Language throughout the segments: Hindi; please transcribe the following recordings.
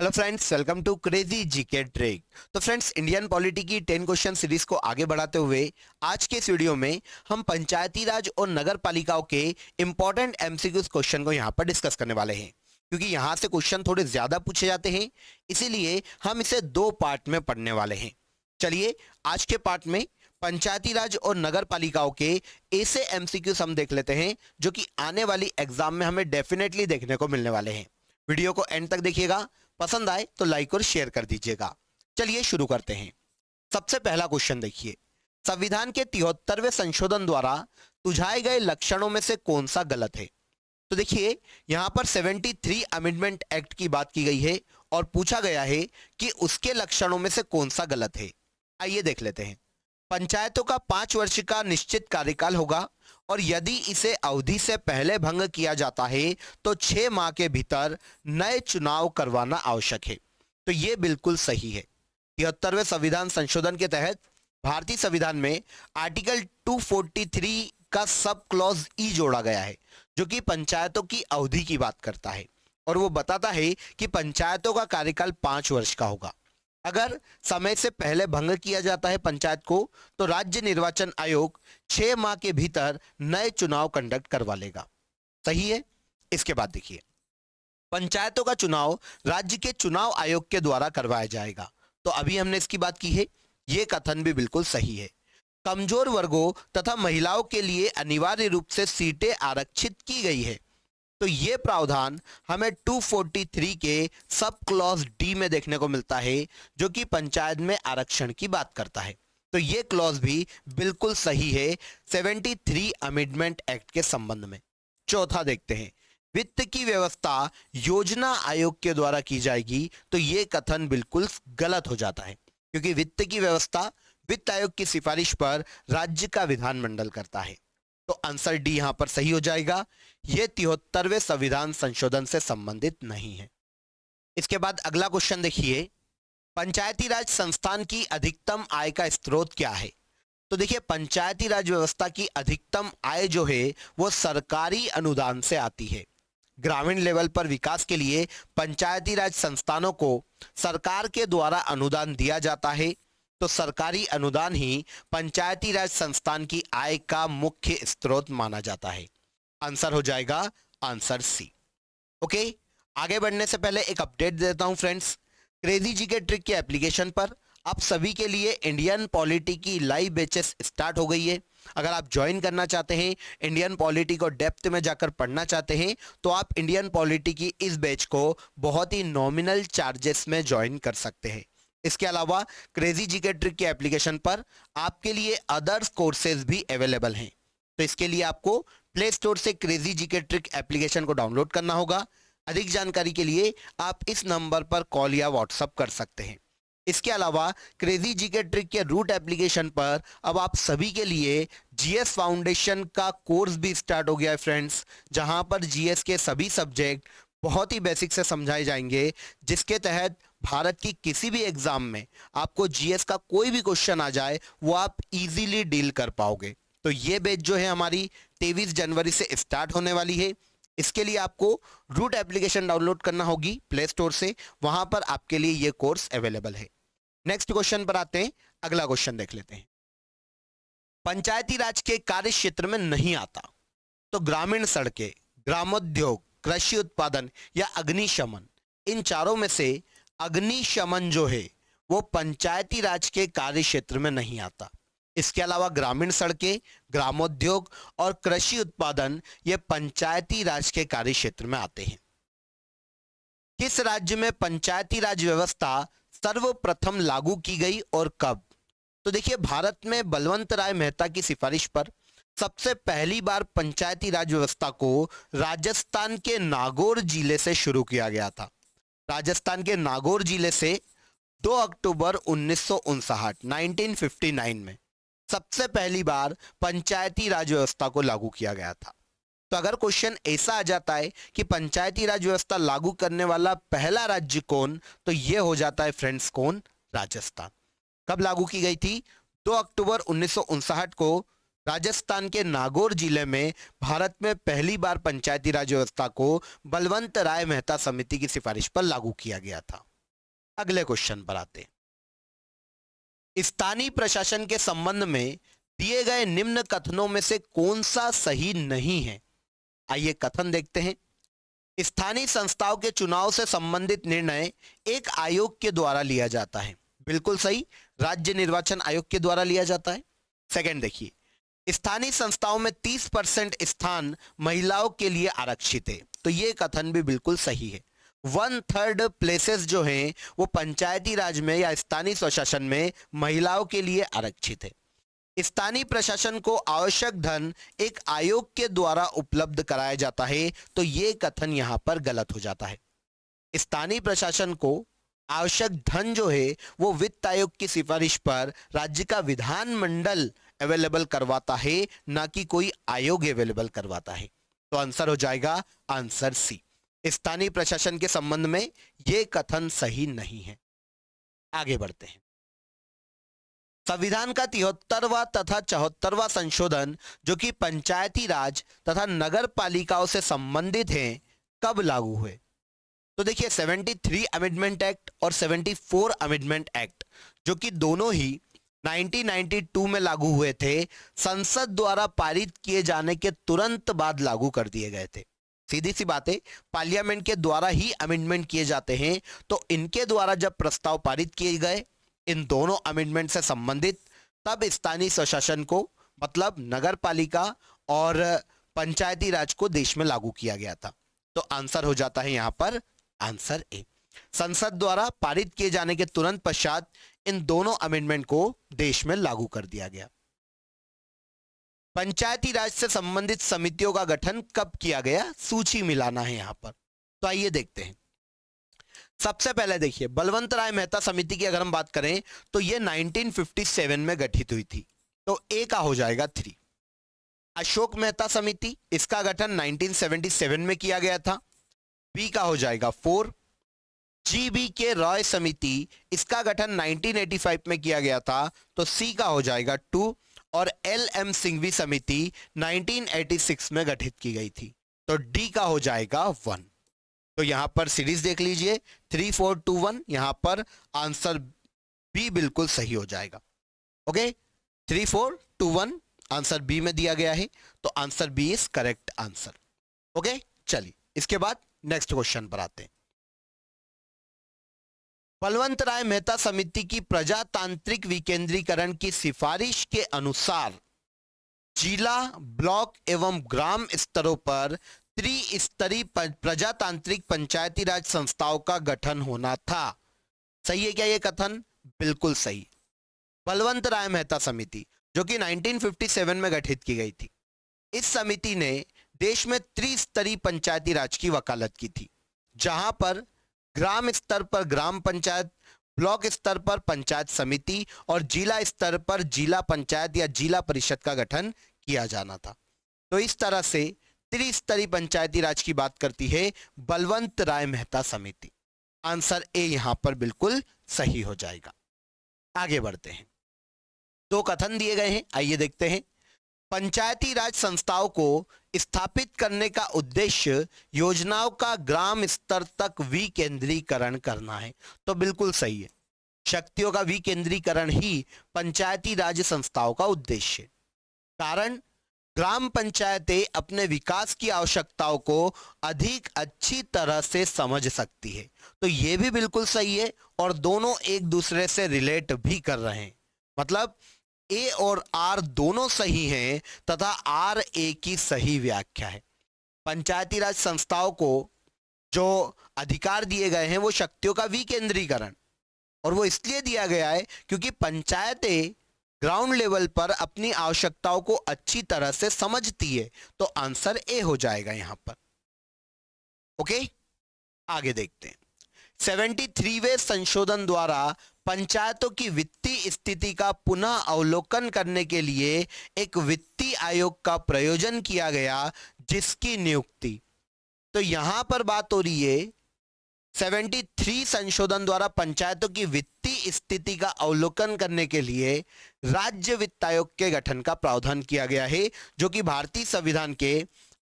Hello friends, welcome to crazy GK trick. तो फ्रेंड्स, इंडियन पॉलिटी की 10 क्वेश्चन सीरीज को आगे बढ़ाते हुए आज के इस वीडियो में हम पंचायती राज और नगर पालिकाओं के इंपॉर्टेंट एमसीक्यूज क्वेश्चन को यहां पर डिस्कस करने वाले हैं। क्योंकि यहां से क्वेश्चन थोड़े ज्यादा पूछे जाते हैं, इसीलिए हम इसे दो पार्ट में पढ़ने वाले हैं। चलिए, आज के पार्ट में पंचायती राज और नगर पालिकाओं के ऐसे एमसीक्यूज हम देख लेते हैं जो कि आने वाली एग्जाम में हमें डेफिनेटली देखने को मिलने वाले हैं। वीडियो को एंड तक देखिएगा, पसंद आए तो लाइक और शेयर कर दीजिएगा। चलिए शुरू करते हैं। सबसे पहला क्वेश्चन देखिए, संविधान के 73वें संशोधन द्वारा सुझाए गए लक्षणों में से कौन सा गलत है? तो देखिए, यहां पर 73 अमेंडमेंट एक्ट की बात की गई है और पूछा गया है कि उसके लक्षणों में से कौन सा गलत है। आइए देख लेते हैं। पंचायतों का 5 वर्ष का निश्चित कार्यकाल होगा और यदि इसे अवधि से पहले भंग किया जाता है तो 6 माह के भीतर नए चुनाव करवाना आवश्यक है। तो यह बिल्कुल सही है। 73वें संविधान संशोधन के तहत भारतीय संविधान में आर्टिकल 243 का सब क्लॉज ई जोड़ा गया है, जो कि पंचायतों की अवधि की बात करता है और वो बताता है कि पंचायतों का कार्यकाल 5 वर्ष का होगा। अगर समय से पहले भंग किया जाता है पंचायत को, तो राज्य निर्वाचन आयोग 6 माह के भीतर नए चुनाव कंडक्ट करवा लेगा। सही है। इसके बाद देखिए, पंचायतों का चुनाव राज्य के चुनाव आयोग के द्वारा करवाया जाएगा। तो अभी हमने इसकी बात की है, यह कथन भी बिल्कुल सही है। कमजोर वर्गों तथा महिलाओं के लिए अनिवार्य रूप से सीटें आरक्षित की गई है। तो ये प्रावधान हमें 243 के सब क्लॉज डी में देखने को मिलता है, जो कि पंचायत में आरक्षण की बात करता है। तो ये क्लॉज भी बिल्कुल सही है 73 अमेंडमेंट एक्ट के संबंध में। चौथा देखते हैं, वित्त की व्यवस्था योजना आयोग के द्वारा की जाएगी। तो ये कथन बिल्कुल गलत हो जाता है, क्योंकि वित्त की व्यवस्था वित्त आयोग की सिफारिश पर राज्य का विधानमंडल करता है। तो आंसर डी यहां पर सही हो जाएगा। यह 73वें संविधान संशोधन से संबंधित नहीं है। इसके बाद अगला क्वेश्चन देखिए, पंचायती राज संस्थान की अधिकतम आय का स्रोत क्या है? तो देखिए, पंचायती राज व्यवस्था की अधिकतम आय जो है वो सरकारी अनुदान से आती है। ग्रामीण लेवल पर विकास के लिए पंचायती राज संस्थानों को सरकार के द्वारा अनुदान दिया जाता है। तो सरकारी अनुदान ही पंचायती राज संस्थान की आय का मुख्य स्रोत माना जाता है। आंसर हो जाएगा आंसर सी। ओके, आगे बढ़ने से पहले एक अपडेट देता हूं फ्रेंड्स। क्रेजी जी के ट्रिक के एप्लीकेशन पर आप सभी के लिए इंडियन पॉलिटी की लाइव बैचेस स्टार्ट हो गई है। अगर आप ज्वाइन करना चाहते हैं, इंडियन पॉलिटी को डेप्थ में जाकर पढ़ना चाहते हैं, तो आप इंडियन पॉलिटी की इस बैच को बहुत ही नॉमिनल चार्जेस में ज्वाइन कर सकते हैं। इसके अलावा क्रेजी जीके ट्रिक के एप्लीकेशन पर आपके लिए अदर्स कोर्सेज भी अवेलेबल हैं। तो इसके लिए आपको प्ले स्टोर से क्रेजी जीके ट्रिक एप्लीकेशन को डाउनलोड करना होगा। अधिक जानकारी के लिए आप इस नंबर पर कॉल या व्हाट्सएप कर सकते हैं। इसके अलावा क्रेजी जीके ट्रिक के रूट एप्लीकेशन पर अब आप सभी के लिए जीएस फाउंडेशन का कोर्स भी स्टार्ट हो गया है फ्रेंड्स, जहां पर जीएस के सभी सब्जेक्ट बहुत ही बेसिक से समझाए जाएंगे, जिसके तहत भारत की किसी भी एग्जाम में आपको जीएस का कोई भी क्वेश्चन आ जाए वो आप इजीली डील कर पाओगे। तो ये बैच जो है हमारी 23 जनवरी से स्टार्ट होने वाली है। इसके लिए आपको रूट एप्लीकेशन डाउनलोड करना होगी प्ले स्टोर से, वहां पर आपके लिए ये कोर्स अवेलेबल है। नेक्स्ट क्वेश्चन पर आते हैं। अगला क्वेश्चन देख लेते हैं। पंचायती राज के कार्य क्षेत्र में नहीं आता। तो ग्रामीण सड़कें, ग्रामोद्योग, कृषि उत्पादन या अग्निशमन, इन चारों में से अग्निशमन जो है वो पंचायती राज के कार्य क्षेत्र में नहीं आता। इसके अलावा ग्रामीण सड़कें, ग्रामोद्योग और कृषि उत्पादन ये पंचायती राज के कार्य क्षेत्र में आते हैं। किस राज्य में पंचायती राज व्यवस्था सर्वप्रथम लागू की गई और कब? तो देखिए, भारत में बलवंत राय मेहता की सिफारिश पर सबसे पहली बार पंचायती राज व्यवस्था को राजस्थान के नागौर जिले से शुरू किया गया था। राजस्थान के नागौर जिले से 2 अक्टूबर 1959 में सबसे पहली बार पंचायती राज व्यवस्था को लागू किया गया था। तो अगर क्वेश्चन ऐसा आ जाता है कि पंचायती राज व्यवस्था लागू करने वाला पहला राज्य कौन, तो यह हो जाता है फ्रेंड्स कौन? राजस्थान। कब लागू की गई थी? 2 अक्टूबर 1959 को राजस्थान के नागौर जिले में भारत में पहली बार पंचायती राज व्यवस्था को बलवंत राय मेहता समिति की सिफारिश पर लागू किया गया था। अगले क्वेश्चन पर आते हैं। स्थानीय प्रशासन के संबंध में दिए गए निम्न कथनों में से कौन सा सही नहीं है? आइए कथन देखते हैं। स्थानीय संस्थाओं के चुनाव से संबंधित निर्णय एक आयोग के द्वारा लिया जाता है। बिल्कुल सही, राज्य निर्वाचन आयोग के द्वारा लिया जाता है। सेकंड देखिए, स्थानीय संस्थाओं में 30% स्थान महिलाओं के लिए आरक्षित है। तो यह कथन भी बिल्कुल सही है। 1/3 प्लेसेस जो हैं वो पंचायती राज में या स्थानीय स्वशासन में महिलाओं के लिए आरक्षित है। स्थानीय प्रशासन को आवश्यक धन एक आयोग के द्वारा उपलब्ध कराया जाता है। तो यह कथन यहां पर गलत हो जाता है। स्थानीय प्रशासन को आवश्यक धन जो है वो वित्त आयोग की सिफारिश पर राज्य का विधानमंडल अवेलेबल करवाता है, ना कि कोई आयोग अवेलेबल करवाता है। तो आंसर हो जाएगा आंसर सी। स्थानीय प्रशासन के संबंध में यह कथन सही नहीं है। आगे बढ़ते हैं। संविधान का 73वां तथा 74वां संशोधन जो कि पंचायती राज तथा नगर पालिकाओं से संबंधित हैं, कब लागू हुए? तो देखिए 73 अमेंडमेंट एक्ट और 74 अमेंडमेंट एक्ट जो कि दोनों ही 1992 में लागू हुए थे, संसद द्वारा पारित किए जाने के तुरंत बाद लागू कर दिए गए थे। सीधी सी बात है, पार्लियामेंट के द्वारा ही अमेंडमेंट किए जाते हैं। तो इनके द्वारा जब प्रस्ताव पारित किए गए इन दोनों अमेंडमेंट से संबंधित, तब स्थानीय स्वशासन को मतलब नगर पालिका और पंचायती राज को देश में लागू किया गया था। तो आंसर हो जाता है यहां पर आंसर ए। संसद द्वारा पारित किए जाने के तुरंत पश्चात इन दोनों अमेंडमेंट को देश में लागू कर दिया गया। पंचायती राज से संबंधित समितियों का गठन कब किया गया? सूची मिलाना है यहां पर। तो आइए देखते हैं। सबसे पहले देखिए, बलवंत राय मेहता समिति की अगर हम बात करें तो यह 1957 में गठित हुई थी। तो ए का हो जाएगा 3। अशोक मेहता समिति, इसका गठन 1977 में किया गया था। बी का हो जाएगा 4। जीबी के रॉय समिति, इसका गठन 1985 में किया गया था। तो सी का हो जाएगा 2। और एल एम सिंघवी समिति 1986 में गठित की गई थी। तो डी का हो जाएगा 1। तो यहां पर सीरीज देख लीजिए 3 4 2 1, यहां पर आंसर बी बिल्कुल सही हो जाएगा। ओके, 3 4 2 1 आंसर बी में दिया गया है। तो answer B is correct answer. Okay, चलिए इसके बाद नेक्स्ट क्वेश्चन पर आते हैं। बलवंत राय मेहता समिति की प्रजातांत्रिक विकेंद्रीकरण की सिफारिश के अनुसार जिला, ब्लॉक एवं ग्राम स्तरों पर त्रिस्तरीय प्रजातांत्रिक पंचायती राज संस्थाओं का गठन होना था। सही है क्या ये कथन? बिल्कुल सही। बलवंत राय मेहता समिति जो कि 1957 में गठित की गई थी, इस समिति ने देश में त्रिस्तरीय पंचायती राज की वकालत की थी, जहां पर ग्राम स्तर पर ग्राम पंचायत, ब्लॉक स्तर पर पंचायत समिति और जिला स्तर पर जिला पंचायत या जिला परिषद का गठन किया जाना था। तो इस तरह से त्रिस्तरीय पंचायती राज की बात करती है बलवंत राय मेहता समिति। आंसर ए यहां पर बिल्कुल सही हो जाएगा। आगे बढ़ते हैं। 2 कथन दिए गए हैं, आइए देखते हैं। पंचायती राज संस्थाओं को स्थापित करने का उद्देश्य योजनाओं का ग्राम स्तर तक विकेंद्रीकरण करना है। तो बिल्कुल सही है, शक्तियों का विकेंद्रीकरण ही पंचायती राज संस्थाओं का उद्देश्य है। कारण, ग्राम पंचायतें अपने विकास की आवश्यकताओं को अधिक अच्छी तरह से समझ सकती है। तो यह भी बिल्कुल सही है और दोनों एक दूसरे से रिलेट भी कर रहे हैं। मतलब ए और आर दोनों सही हैं तथा आर ए की सही व्याख्या है। पंचायती राज संस्थाओं को जो अधिकार दिए गए हैं वो शक्तियों का विकेंद्रीकरण, और वो इसलिए दिया गया है क्योंकि पंचायतें ग्राउंड लेवल पर अपनी आवश्यकताओं को अच्छी तरह से समझती है। तो आंसर ए हो जाएगा यहां पर। ओके, आगे देखते हैं। 73वें संशोधन द्वारा पंचायतों की वित्तीय स्थिति का पुनः अवलोकन करने के लिए एक वित्तीय आयोग का प्रयोजन किया गया, जिसकी नियुक्ति, तो यहां पर बात हो रही है 73 संशोधन द्वारा पंचायतों की वित्तीय स्थिति का अवलोकन करने के लिए राज्य वित्त आयोग के गठन का प्रावधान किया गया है, जो कि भारतीय संविधान के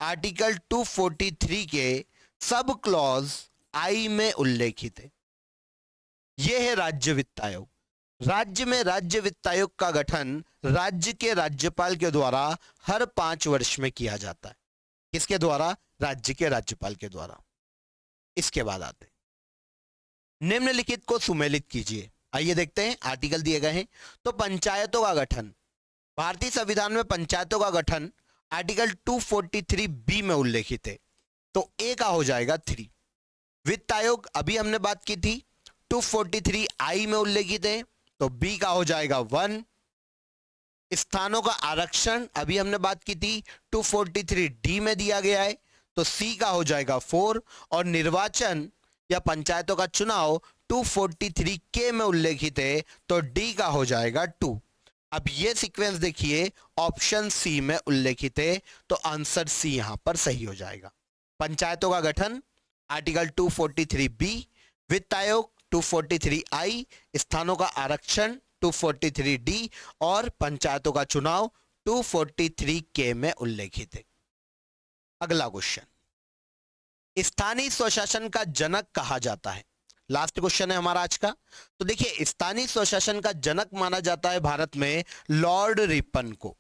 आर्टिकल 243 के सब क्लॉज आई में उल्लेखित है। ये है राज्य वित्त आयोग। राज्य में राज्य वित्त आयोग का गठन राज्य के राज्यपाल के द्वारा हर 5 वर्ष में किया जाता है। किसके द्वारा? राज्य के राज्यपाल के द्वारा। इसके बाद आते निम्नलिखित को सुमेलित कीजिए। आइए देखते हैं, आर्टिकल दिए गए हैं। तो पंचायतों का गठन, भारतीय संविधान में पंचायतों का गठन आर्टिकल 243 बी में उल्लेखित है। तो ए का हो जाएगा 3। वित्त आयोग अभी हमने बात की थी 243 आई में उल्लेखित है, तो बी का हो जाएगा 1। स्थानों का आरक्षण अभी हमने बात की थी 243 डी में दिया गया है, तो सी का हो जाएगा 4। और निर्वाचन या पंचायतों का चुनाव 243 के में उल्लेखित है, तो डी का हो जाएगा 2। अब ये सीक्वेंस देखिए, ऑप्शन सी में उल्लेखित है, तो आंसर सी यहां पर सही हो जाएगा। पंचायतों का गठन आर्टिकल 243 बी, वित्त आयोग 243 आई, स्थानों का आरक्षण 243 डी और पंचायतों का चुनाव 243 के में उल्लेखित है। अगला क्वेश्चन, स्थानीय स्वशासन का जनक कहा जाता है। लास्ट क्वेश्चन है हमारा आज का। तो देखिए, स्थानीय स्वशासन का जनक माना जाता है भारत में लॉर्ड रिपन को,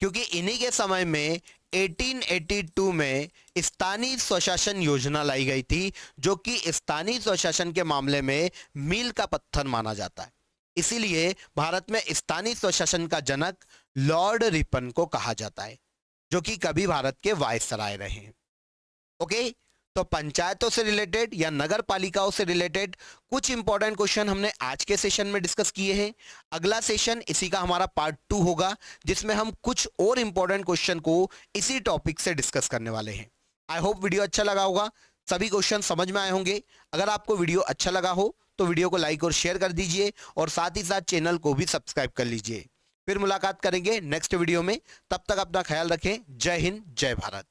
क्योंकि इन्हीं के समय में 1882 में स्थानीय स्वशासन योजना लाई गई थी, जो कि स्थानीय स्वशासन के मामले में मील का पत्थर माना जाता है। इसीलिए भारत में स्थानीय स्वशासन का जनक लॉर्ड रिपन को कहा जाता है, जो कि कभी भारत के वायसराय रहे हैं। ओके, तो पंचायतों से रिलेटेड या नगर पालिकाओं से रिलेटेड कुछ इंपॉर्टेंट क्वेश्चन हमने आज के सेशन में डिस्कस किए हैं। अगला सेशन इसी का हमारा पार्ट 2 होगा, जिसमें हम कुछ और इंपॉर्टेंट क्वेश्चन को इसी टॉपिक से डिस्कस करने वाले हैं। आई होप वीडियो अच्छा लगा होगा, सभी क्वेश्चन समझ में आए होंगे। अगर आपको वीडियो अच्छा लगा हो तो वीडियो को लाइक और शेयर कर दीजिए, और साथ ही साथ चैनल को भी सब्सक्राइब कर लीजिए। फिर मुलाकात करेंगे नेक्स्ट वीडियो में, तब तक अपना ख्याल रखें। जय हिंद, जय भारत।